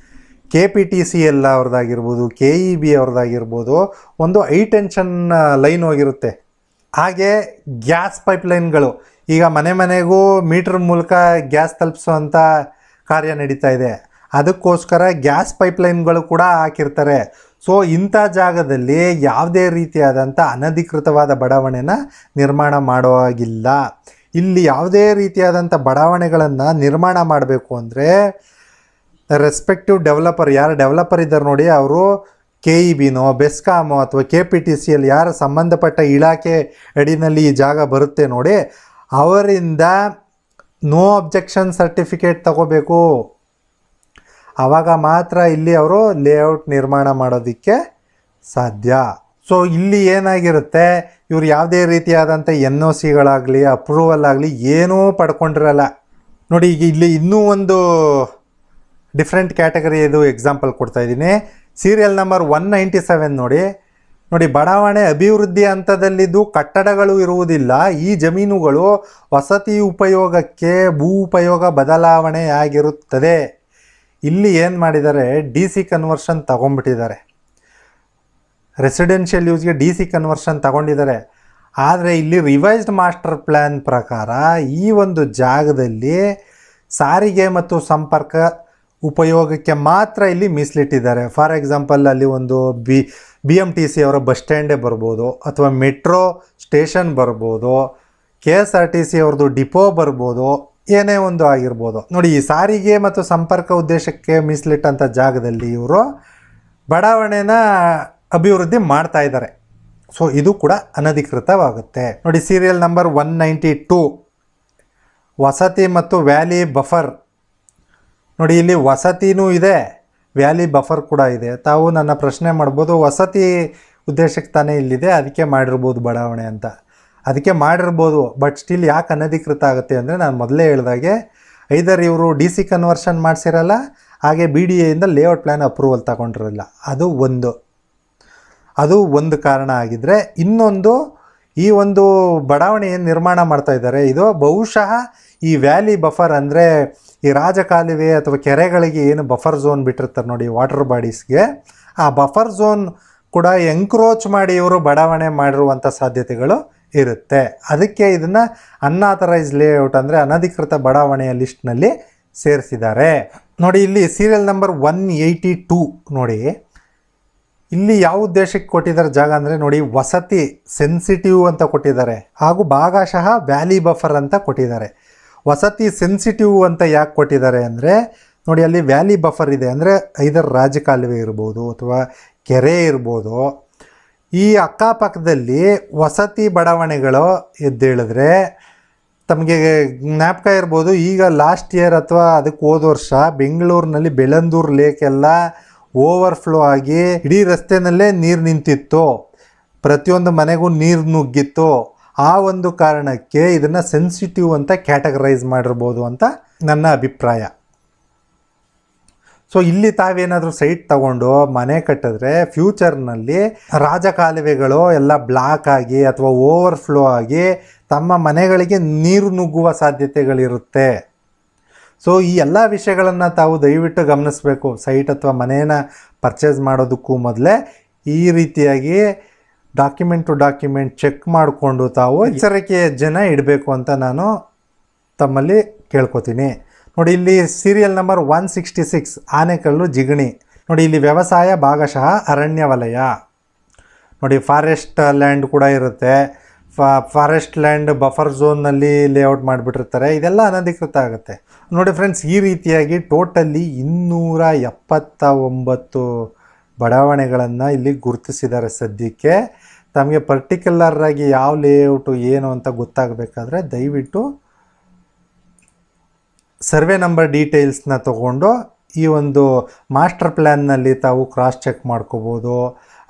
KPTCL ಅವ್ರದ್ದಾಗಿರ್ಬೋದು, KEB ಅವ್ರದ್ದಾಗಿರ್ಬೋದು, ಒಂದು ಹೈ ಟೆನ್ಷನ್ ಲೈನ್ ಹೋಗಿರುತ್ತೆ. ಹಾಗೆ ಗ್ಯಾಸ್ ಪೈಪ್ಲೈನ್ಗಳು, ಈಗ ಮನೆಗೂ ಮೀಟ್ರ್ ಮೂಲಕ ಗ್ಯಾಸ್ ತಲುಪಿಸುವಂಥ ಕಾರ್ಯ ನಡೀತಾ ಇದೆ. ಅದಕ್ಕೋಸ್ಕರ ಗ್ಯಾಸ್ ಪೈಪ್ಲೈನ್ಗಳು ಕೂಡ ಹಾಕಿರ್ತಾರೆ. ಸೊ ಇಂಥ ಜಾಗದಲ್ಲಿ ಯಾವುದೇ ರೀತಿಯಾದಂಥ ಅನಧಿಕೃತವಾದ ಬಡಾವಣೆನ ನಿರ್ಮಾಣ ಮಾಡೋ ಹಾಗಿಲ್ಲ. ಇಲ್ಲಿ ಯಾವುದೇ ರೀತಿಯಾದಂಥ ಬಡಾವಣೆಗಳನ್ನು ನಿರ್ಮಾಣ ಮಾಡಬೇಕು ಅಂದರೆ ರೆಸ್ಪೆಕ್ಟಿವ್ ಡೆವಲಪರ್, ಯಾರು ಡೆವಲಪರ್ ಇದ್ದಾರೆ ನೋಡಿ, ಅವರು KEBನೋ, ಬೆಸ್ಕಾಮೋ ಅಥವಾ KPTCL ಯಾರು ಸಂಬಂಧಪಟ್ಟ ಇಲಾಖೆ ಅಡಿನಲ್ಲಿ ಈ ಜಾಗ ಬರುತ್ತೆ ನೋಡಿ, ಅವರಿಂದ ನೋ ಅಬ್ಜೆಕ್ಷನ್ ಸರ್ಟಿಫಿಕೇಟ್ ತಗೋಬೇಕು. ಆವಾಗ ಮಾತ್ರ ಇಲ್ಲಿ ಅವರು ಲೇಔಟ್ ನಿರ್ಮಾಣ ಮಾಡೋದಕ್ಕೆ ಸಾಧ್ಯ. ಸೊ ಇಲ್ಲಿ ಏನಾಗಿರುತ್ತೆ, ಇವರು ಯಾವುದೇ ರೀತಿಯಾದಂಥ NOCಗಳಾಗಲಿ ಅಪ್ರೂವಲ್ ಆಗಲಿ ಏನೂ ಪಡ್ಕೊಂಡಿರಲ್ಲ ನೋಡಿ. ಈಗ ಇಲ್ಲಿ ಇನ್ನೂ ಒಂದು ಡಿಫ್ರೆಂಟ್ ಕ್ಯಾಟಗರಿ ಇದು ಎಕ್ಸಾಂಪಲ್ ಕೊಡ್ತಾ ಇದ್ದೀನಿ. ಸೀರಿಯಲ್ ನಂಬರ್ 197 ನೋಡಿ. ನೋಡಿ, ಬಡಾವಣೆ ಅಭಿವೃದ್ಧಿ ಹಂತದಲ್ಲಿದ್ದು ಕಟ್ಟಡಗಳು ಇರುವುದಿಲ್ಲ. ಈ ಜಮೀನುಗಳು ವಸತಿ ಉಪಯೋಗಕ್ಕೆ ಭೂ ಉಪಯೋಗ ಬದಲಾವಣೆಯಾಗಿರುತ್ತದೆ. ಇಲ್ಲಿ ಏನು ಮಾಡಿದ್ದಾರೆ, DC ಕನ್ವರ್ಷನ್ ತಗೊಂಡ್ಬಿಟ್ಟಿದ್ದಾರೆ. ರೆಸಿಡೆನ್ಷಿಯಲ್ ಯೂಸ್ಗೆ DC ಕನ್ವರ್ಷನ್ ತಗೊಂಡಿದ್ದಾರೆ. ಆದರೆ ಇಲ್ಲಿ ರಿವೈಸ್ಡ್ ಮಾಸ್ಟರ್ ಪ್ಲ್ಯಾನ್ ಪ್ರಕಾರ ಈ ಒಂದು ಜಾಗದಲ್ಲಿ ಸಾರಿಗೆ ಮತ್ತು ಸಂಪರ್ಕ ಉಪಯೋಗಕ್ಕೆ ಮಾತ್ರ ಇಲ್ಲಿ ಮೀಸಲಿಟ್ಟಿದ್ದಾರೆ. ಫಾರ್ ಎಕ್ಸಾಂಪಲ್, ಅಲ್ಲಿ ಒಂದು BMTC ಅವರ ಬಸ್ ಸ್ಟ್ಯಾಂಡೇ ಬರ್ಬೋದು, ಅಥವಾ ಮೆಟ್ರೋ ಸ್ಟೇಷನ್ ಬರ್ಬೋದು, KSRTC ಅವ್ರದ್ದು ಡಿಪೋ ಬರ್ಬೋದು, ಏನೇ ಒಂದು ಆಗಿರ್ಬೋದು. ನೋಡಿ, ಈ ಸಾರಿಗೆ ಮತ್ತು ಸಂಪರ್ಕ ಉದ್ದೇಶಕ್ಕೆ ಮೀಸಲಿಟ್ಟಂಥ ಜಾಗದಲ್ಲಿ ಇವರು ಬಡಾವಣೆನ ಅಭಿವೃದ್ಧಿ ಮಾಡ್ತಾ ಇದ್ದಾರೆ. ಸೊ ಇದು ಕೂಡ ಅನಧಿಕೃತವಾಗುತ್ತೆ. ನೋಡಿ, ಸೀರಿಯಲ್ ನಂಬರ್ 192, ವಸತಿ ಮತ್ತು ವ್ಯಾಲಿ ಬಫರ್. ನೋಡಿ, ಇಲ್ಲಿ ವಸತಿನೂ ಇದೆ, ವ್ಯಾಲಿ ಬಫರ್ ಕೂಡ ಇದೆ. ತಾವು ನನ್ನ ಪ್ರಶ್ನೆ ಮಾಡ್ಬೋದು, ವಸತಿ ಉದ್ದೇಶಕ್ಕೆ ತಾನೇ ಇಲ್ಲಿದೆ, ಅದಕ್ಕೆ ಮಾಡಿರ್ಬೋದು ಬಡಾವಣೆ ಅಂತ. ಅದಕ್ಕೆ ಮಾಡಿರ್ಬೋದು, ಬಟ್ ಸ್ಟಿಲ್ ಯಾಕೆ ಅನಧಿಕೃತ ಆಗುತ್ತೆ ಅಂದರೆ, ನಾನು ಮೊದಲೇ ಹೇಳಿದಾಗೆ ಐದರ್ ಇವರು DC ಕನ್ವರ್ಷನ್ ಮಾಡಿಸಿರಲ್ಲ, ಹಾಗೆ BDAಯಿಂದ ಲೇಔಟ್ ಪ್ಲ್ಯಾನ್ ಅಪ್ರೂವಲ್ ತಗೊಂಡಿರಲ್ಲ. ಅದು ಒಂದು ಕಾರಣ ಆಗಿದ್ದರೆ, ಇನ್ನೊಂದು ಈ ಒಂದು ಬಡಾವಣೆ ಏನು ನಿರ್ಮಾಣ ಮಾಡ್ತಾ ಇದ್ದಾರೆ, ಇದು ಬಹುಶಃ ಈ ವ್ಯಾಲಿ ಬಫರ್ ಅಂದರೆ ಈ ರಾಜಕಾಲುವೆ ಅಥವಾ ಕೆರೆಗಳಿಗೆ ಏನು ಬಫರ್ ಝೋನ್ ಬಿಟ್ಟಿರ್ತಾರೆ ನೋಡಿ, ವಾಟರ್ ಬಾಡೀಸ್ಗೆ, ಆ ಬಫರ್ ಝೋನ್ ಕೂಡ ಎಂಕ್ರೋಚ್ ಮಾಡಿ ಇವರು ಬಡಾವಣೆ ಮಾಡಿರುವಂಥ ಸಾಧ್ಯತೆಗಳು ಇರುತ್ತೆ. ಅದಕ್ಕೆ ಇದನ್ನು ಅನ್ಆಥರೈಸ್ ಲೇಔಟ್ ಅಂದರೆ ಅನಧಿಕೃತ ಬಡಾವಣೆಯ ಲಿಸ್ಟ್ನಲ್ಲಿ ಸೇರಿಸಿದ್ದಾರೆ. ನೋಡಿ, ಇಲ್ಲಿ ಸೀರಿಯಲ್ ನಂಬರ್ 182 ನೋಡಿ, ಇಲ್ಲಿ ಯಾವ ಉದ್ದೇಶಕ್ಕೆ ಕೊಟ್ಟಿದ್ದಾರೆ ಜಾಗ ಅಂದರೆ, ನೋಡಿ, ವಸತಿ ಸೆನ್ಸಿಟಿವ್ ಅಂತ ಕೊಟ್ಟಿದ್ದಾರೆ, ಹಾಗೂ ಭಾಗಶಃ ವ್ಯಾಲಿ ಬಫರ್ ಅಂತ ಕೊಟ್ಟಿದ್ದಾರೆ. ವಸತಿ ಸೆನ್ಸಿಟಿವ್ ಅಂತ ಯಾಕೆ ಕೊಟ್ಟಿದ್ದಾರೆ ಅಂದರೆ, ನೋಡಿ, ಅಲ್ಲಿ ವ್ಯಾಲಿ ಬಫರ್ ಇದೆ ಅಂದರೆ ಐದರ್ ರಾಜಕಾಲುವೆ ಇರ್ಬೋದು ಅಥವಾ ಕೆರೆ ಇರ್ಬೋದು. ಈ ಅಕ್ಕಪಕ್ಕದಲ್ಲಿ ವಸತಿ ಬಡಾವಣೆಗಳು ಎದ್ದೇಳಿದ್ರೆ, ತಮಗೆ ಜ್ಞಾಪಕ ಇರ್ಬೋದು, ಈಗ ಲಾಸ್ಟ್ ಇಯರ್ ಅಥವಾ ಅದಕ್ಕೆ ಹೋದ ವರ್ಷ ಬೆಂಗಳೂರಿನಲ್ಲಿ ಬೆಳ್ಳಂದೂರು ಲೇಕ್ ಎಲ್ಲ ಓವರ್ಫ್ಲೋ ಆಗಿ ಇಡೀ ರಸ್ತೆಯಲ್ಲೇ ನೀರು ನಿಂತಿತ್ತು, ಪ್ರತಿಯೊಂದು ಮನೆಗೂ ನೀರು ನುಗ್ಗಿತ್ತು. ಆ ಒಂದು ಕಾರಣಕ್ಕೆ ಇದನ್ನು ಸೆನ್ಸಿಟಿವ್ ಅಂತ ಕ್ಯಾಟಗರೈಸ್ ಮಾಡಿರ್ಬೋದು ಅಂತ ನನ್ನ ಅಭಿಪ್ರಾಯ. ಸೊ ಇಲ್ಲಿ ತಾವೇನಾದರೂ ಸೈಟ್ ತಗೊಂಡು ಮನೆ ಕಟ್ಟಿದ್ರೆ ಫ್ಯೂಚರ್ನಲ್ಲಿ ರಾಜಕಾಲುವೆಗಳು ಎಲ್ಲ ಬ್ಲಾಕ್ ಆಗಿ ಅಥವಾ ಓವರ್ಫ್ಲೋ ಆಗಿ ತಮ್ಮ ಮನೆಗಳಿಗೆ ನೀರು ನುಗ್ಗುವ ಸಾಧ್ಯತೆಗಳಿರುತ್ತೆ. ಸೊ ಈ ಎಲ್ಲ ವಿಷಯಗಳನ್ನು ತಾವು ದಯವಿಟ್ಟು ಗಮನಿಸಬೇಕು. ಸೈಟ್ ಅಥವಾ ಮನೆಯನ್ನು ಪರ್ಚೇಸ್ ಮಾಡೋದಕ್ಕೂ ಮೊದಲೇ ಈ ರೀತಿಯಾಗಿ ಡಾಕ್ಯುಮೆಂಟ್ ಟು ಡಾಕ್ಯುಮೆಂಟ್ ಚೆಕ್ ಮಾಡಿಕೊಂಡು ತಾವು ಎಚ್ಚರಿಕೆಯ ಜನ ಇಡಬೇಕು ಅಂತ ನಾನು ತಮ್ಮಲ್ಲಿ ಕೇಳ್ಕೊತೀನಿ. ನೋಡಿ, ಇಲ್ಲಿ ಸೀರಿಯಲ್ ನಂಬರ್ 166 ಆನೆಕಲ್ಲು ಜಿಗಣಿ. ನೋಡಿ, ಇಲ್ಲಿ ವ್ಯವಸಾಯ ಭಾಗಶಃ ಅರಣ್ಯ ವಲಯ. ನೋಡಿ, ಫಾರೆಸ್ಟ್ ಲ್ಯಾಂಡ್ ಕೂಡ ಇರುತ್ತೆ. ಫಾರೆಸ್ಟ್ ಲ್ಯಾಂಡ್ ಬಫರ್ ಝೋನ್ನಲ್ಲಿ ಲೇಔಟ್ ಮಾಡಿಬಿಟ್ಟಿರ್ತಾರೆ. ಇದೆಲ್ಲ ಅನಧಿಕೃತ ಆಗುತ್ತೆ. ನೋಡಿ ಫ್ರೆಂಡ್ಸ್, ಈ ರೀತಿಯಾಗಿ ಟೋಟಲಿ 279 ಬಡಾವಣೆಗಳನ್ನು ಇಲ್ಲಿ ಗುರುತಿಸಿದ್ದಾರೆ. ಸದ್ಯಕ್ಕೆ ತಮಗೆ ಪರ್ಟಿಕ್ಯುಲರಾಗಿ ಯಾವ ಲೇಔಟು ಏನು ಅಂತ ಗೊತ್ತಾಗಬೇಕಾದ್ರೆ ದಯವಿಟ್ಟು ಸರ್ವೆ ನಂಬರ್ ಡೀಟೇಲ್ಸ್ನ ತೊಗೊಂಡು ಈ ಒಂದು ಮಾಸ್ಟರ್ ಪ್ಲ್ಯಾನ್ನಲ್ಲಿ ತಾವು ಕ್ರಾಸ್ ಚೆಕ್ ಮಾಡ್ಕೋಬೋದು.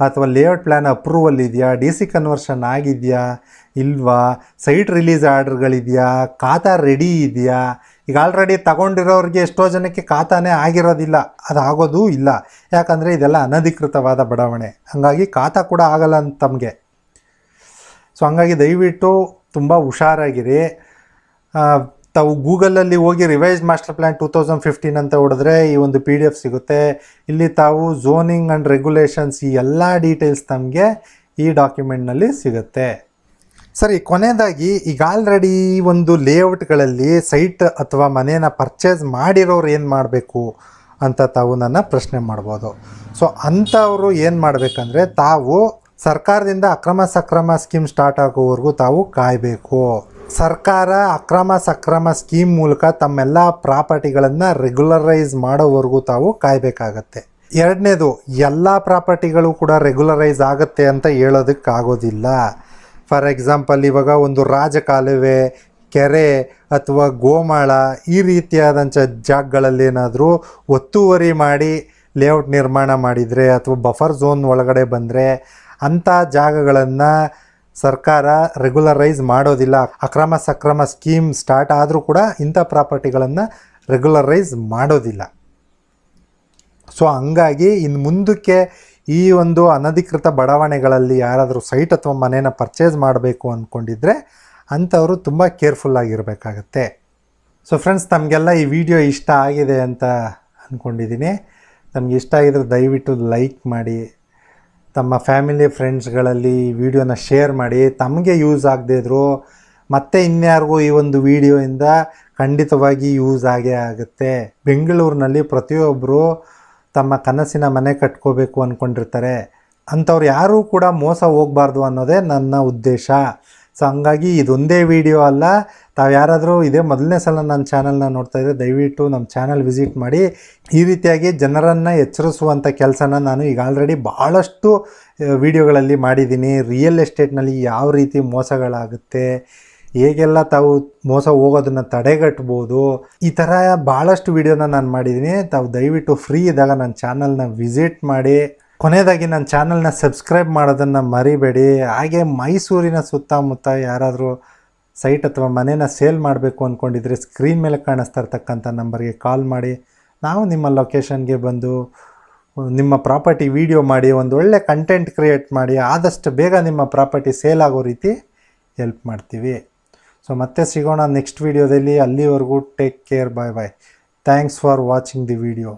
ಅಥವಾ ಲೇಔಟ್ ಪ್ಲ್ಯಾನ್ ಅಪ್ರೂವಲ್ ಇದೆಯಾ, DC ಕನ್ವರ್ಷನ್ ಆಗಿದೆಯಾ ಇಲ್ವಾ, ಸೈಟ್ ರಿಲೀಸ್ ಆರ್ಡ್ರ್ಗಳಿದೆಯಾ, ಖಾತಾ ರೆಡಿ ಇದೆಯಾ. ಈಗ ಆಲ್ರೆಡಿ ತಗೊಂಡಿರೋರಿಗೆ ಎಷ್ಟೋ ಜನಕ್ಕೆ ಖಾತಾನೇ ಆಗಿರೋದಿಲ್ಲ, ಅದು ಆಗೋದು ಇಲ್ಲ. ಯಾಕಂದರೆ ಇದೆಲ್ಲ ಅನಧಿಕೃತವಾದ ಬಡಾವಣೆ, ಹಾಗಾಗಿ ಖಾತಾ ಕೂಡ ಆಗಲ್ಲ ಅಂತ ತಮಗೆ. ಸೊ ಹಂಗಾಗಿ ದಯವಿಟ್ಟು ತುಂಬ ಹುಷಾರಾಗಿರಿ. ತಾವು ಗೂಗಲಲ್ಲಿ ಹೋಗಿ ರಿವೈಸ್ಡ್ ಮಾಸ್ಟರ್ ಪ್ಲ್ಯಾನ್ 2015 ಅಂತ ಹೊಡೆದ್ರೆ ಈ ಒಂದು PDF ಸಿಗುತ್ತೆ. ಇಲ್ಲಿ ತಾವು ಝೋನಿಂಗ್ ಆ್ಯಂಡ್ ರೆಗ್ಯುಲೇಷನ್ಸ್ ಈ ಎಲ್ಲ ಡೀಟೇಲ್ಸ್ ತಮಗೆ ಈ ಡಾಕ್ಯುಮೆಂಟ್ನಲ್ಲಿ ಸಿಗುತ್ತೆ. ಸರಿ, ಕೊನೆಯದಾಗಿ ಈಗ ಆಲ್ರೆಡಿ ಒಂದು ಲೇಔಟ್ಗಳಲ್ಲಿ ಸೈಟ್ ಅಥವಾ ಮನೇನ ಪರ್ಚೇಸ್ ಮಾಡಿರೋರು ಏನು ಮಾಡಬೇಕು ಅಂತ ತಾವು ನನ್ನ ಪ್ರಶ್ನೆ ಮಾಡ್ಬೋದು. ಸೊ ಅಂಥವರು ಏನು ಮಾಡಬೇಕಂದ್ರೆ, ತಾವು ಸರ್ಕಾರದಿಂದ ಅಕ್ರಮ ಸಕ್ರಮ ಸ್ಕೀಮ್ ಸ್ಟಾರ್ಟ್ ಆಗೋವರೆಗೂ ತಾವು ಕಾಯಬೇಕು. ಸರ್ಕಾರ ಅಕ್ರಮ ಸಕ್ರಮ ಸ್ಕೀಮ್ ಮೂಲಕ ತಮ್ಮೆಲ್ಲ ಪ್ರಾಪರ್ಟಿಗಳನ್ನು ರೆಗ್ಯುಲರೈಸ್ ಮಾಡೋವರೆಗೂ ತಾವು ಕಾಯಬೇಕಾಗತ್ತೆ. ಎರಡನೇದು, ಎಲ್ಲ ಪ್ರಾಪರ್ಟಿಗಳು ಕೂಡ ರೆಗ್ಯುಲರೈಸ್ ಆಗುತ್ತೆ ಅಂತ ಹೇಳೋದಕ್ಕಾಗೋದಿಲ್ಲ. ಫಾರ್ ಎಕ್ಸಾಂಪಲ್, ಇವಾಗ ಒಂದು ರಾಜಕಾಲುವೆ, ಕೆರೆ ಅಥವಾ ಗೋಮಾಳ ಈ ರೀತಿಯಾದಂಥ ಜಾಗಗಳಲ್ಲೇನಾದರೂ ಒತ್ತುವರಿ ಮಾಡಿ ಲೇಔಟ್ ನಿರ್ಮಾಣ ಮಾಡಿದರೆ ಅಥವಾ ಬಫರ್ ಝೋನ್ ಒಳಗಡೆ ಬಂದರೆ ಅಂಥ ಜಾಗಗಳನ್ನು ಸರ್ಕಾರ ರೆಗ್ಯುಲರೈಸ್ ಮಾಡೋದಿಲ್ಲ. ಅಕ್ರಮ ಸಕ್ರಮ ಸ್ಕೀಮ್ ಸ್ಟಾರ್ಟ್ ಆದರೂ ಕೂಡ ಇಂಥ ಪ್ರಾಪರ್ಟಿಗಳನ್ನು ರೆಗ್ಯುಲರೈಸ್ ಮಾಡೋದಿಲ್ಲ. ಸೊ ಹಂಗಾಗಿ ಇನ್ನು ಮುಂದಕ್ಕೆ ಈ ಒಂದು ಅನಧಿಕೃತ ಬಡಾವಣೆಗಳಲ್ಲಿ ಯಾರಾದರೂ ಸೈಟ್ ಅಥವಾ ಮನೇನ ಪರ್ಚೇಸ್ ಮಾಡಬೇಕು ಅಂದ್ಕೊಂಡಿದ್ರೆ ಅಂಥವರು ತುಂಬ ಕೇರ್ಫುಲ್ಲಾಗಿರಬೇಕಾಗತ್ತೆ. ಸೊ ಫ್ರೆಂಡ್ಸ್, ತಮಗೆಲ್ಲ ಈ ವಿಡಿಯೋ ಇಷ್ಟ ಆಗಿದೆ ಅಂತ ಅಂದ್ಕೊಂಡಿದ್ದೀನಿ. ನಮಗೆ ಇಷ್ಟ ಆಗಿದ್ರೆ ದಯವಿಟ್ಟು ಲೈಕ್ ಮಾಡಿ, ತಮ್ಮ ಫ್ಯಾಮಿಲಿ ಫ್ರೆಂಡ್ಸ್ಗಳಲ್ಲಿ ಈ ವಿಡಿಯೋನ ಶೇರ್ ಮಾಡಿ. ತಮಗೆ ಯೂಸ್ ಆಗದೇ ಇದ್ದರೂ ಮತ್ತೆ ಇನ್ಯಾರಿಗೂ ಈ ಒಂದು ವಿಡಿಯೋಯಿಂದ ಖಂಡಿತವಾಗಿ ಯೂಸ್ ಆಗೇ ಆಗುತ್ತೆ. ಬೆಂಗಳೂರಿನಲ್ಲಿ ಪ್ರತಿಯೊಬ್ಬರು ತಮ್ಮ ಕನಸಿನ ಮನೆ ಕಟ್ಕೋಬೇಕು ಅಂದ್ಕೊಂಡಿರ್ತಾರೆ. ಅಂಥವ್ರು ಯಾರೂ ಕೂಡ ಮೋಸ ಹೋಗಬಾರ್ದು ಅನ್ನೋದೇ ನನ್ನ ಉದ್ದೇಶ. ಸೊ ಹಂಗಾಗಿ ಇದೊಂದೇ ವಿಡಿಯೋ ಅಲ್ಲ, ತಾವು ಯಾರಾದರೂ ಇದೇ ಮೊದಲನೇ ಸಲ ನನ್ನ ಚಾನಲ್ನ ನೋಡ್ತಾಯಿದ್ರೆ ದಯವಿಟ್ಟು ನಮ್ಮ ಚಾನಲ್ ವಿಸಿಟ್ ಮಾಡಿ. ಈ ರೀತಿಯಾಗಿ ಜನರನ್ನು ಎಚ್ಚರಿಸುವಂಥ ಕೆಲಸನ ನಾನು ಈಗ ಆಲ್ರೆಡಿ ಭಾಳಷ್ಟು ವಿಡಿಯೋಗಳಲ್ಲಿ ಮಾಡಿದ್ದೀನಿ. ರಿಯಲ್ ಎಸ್ಟೇಟ್ನಲ್ಲಿ ಯಾವ ರೀತಿ ಮೋಸಗಳಾಗುತ್ತೆ, ಹೇಗೆಲ್ಲ ತಾವು ಮೋಸ ಹೋಗೋದನ್ನು ತಡೆಗಟ್ಬೋದು, ಈ ಥರ ಭಾಳಷ್ಟು ವಿಡಿಯೋನ ನಾನು ಮಾಡಿದ್ದೀನಿ. ತಾವು ದಯವಿಟ್ಟು ಫ್ರೀ ಇದ್ದಾಗ ನನ್ನ ಚಾನಲ್ನ ವಿಸಿಟ್ ಮಾಡಿ. ಕೊನೆಯದಾಗಿ ನನ್ನ ಚಾನಲ್ನ ಸಬ್ಸ್ಕ್ರೈಬ್ ಮಾಡೋದನ್ನು ಮರಿಬೇಡಿ. ಹಾಗೆ ಮೈಸೂರಿನ ಸುತ್ತಮುತ್ತ ಯಾರಾದರೂ ಸೈಟ್ ಅಥವಾ ಮನೇನ ಸೇಲ್ ಮಾಡಬೇಕು ಅಂದ್ಕೊಂಡಿದ್ರೆ ಸ್ಕ್ರೀನ್ ಮೇಲೆ ಕಾಣಿಸ್ತಾ ಇರ್ತಕ್ಕಂಥ ನಂಬರ್ಗೆ ಕಾಲ್ ಮಾಡಿ. ನಾವು ನಿಮ್ಮ ಲೊಕೇಶನ್ಗೆ ಬಂದು ನಿಮ್ಮ ಪ್ರಾಪರ್ಟಿ ವಿಡಿಯೋ ಮಾಡಿ, ಒಂದು ಒಳ್ಳೆ ಕಂಟೆಂಟ್ ಕ್ರಿಯೇಟ್ ಮಾಡಿ ಆದಷ್ಟು ಬೇಗ ನಿಮ್ಮ ಪ್ರಾಪರ್ಟಿ ಸೇಲ್ ಆಗೋ ರೀತಿ ಹೆಲ್ಪ್ ಮಾಡ್ತೀವಿ. ಸೊ ಮತ್ತೆ ಸಿಗೋಣ ನೆಕ್ಸ್ಟ್ ವಿಡಿಯೋದಲ್ಲಿ. ಅಲ್ಲಿವರೆಗೂ take care, bye bye. Thanks for watching the video.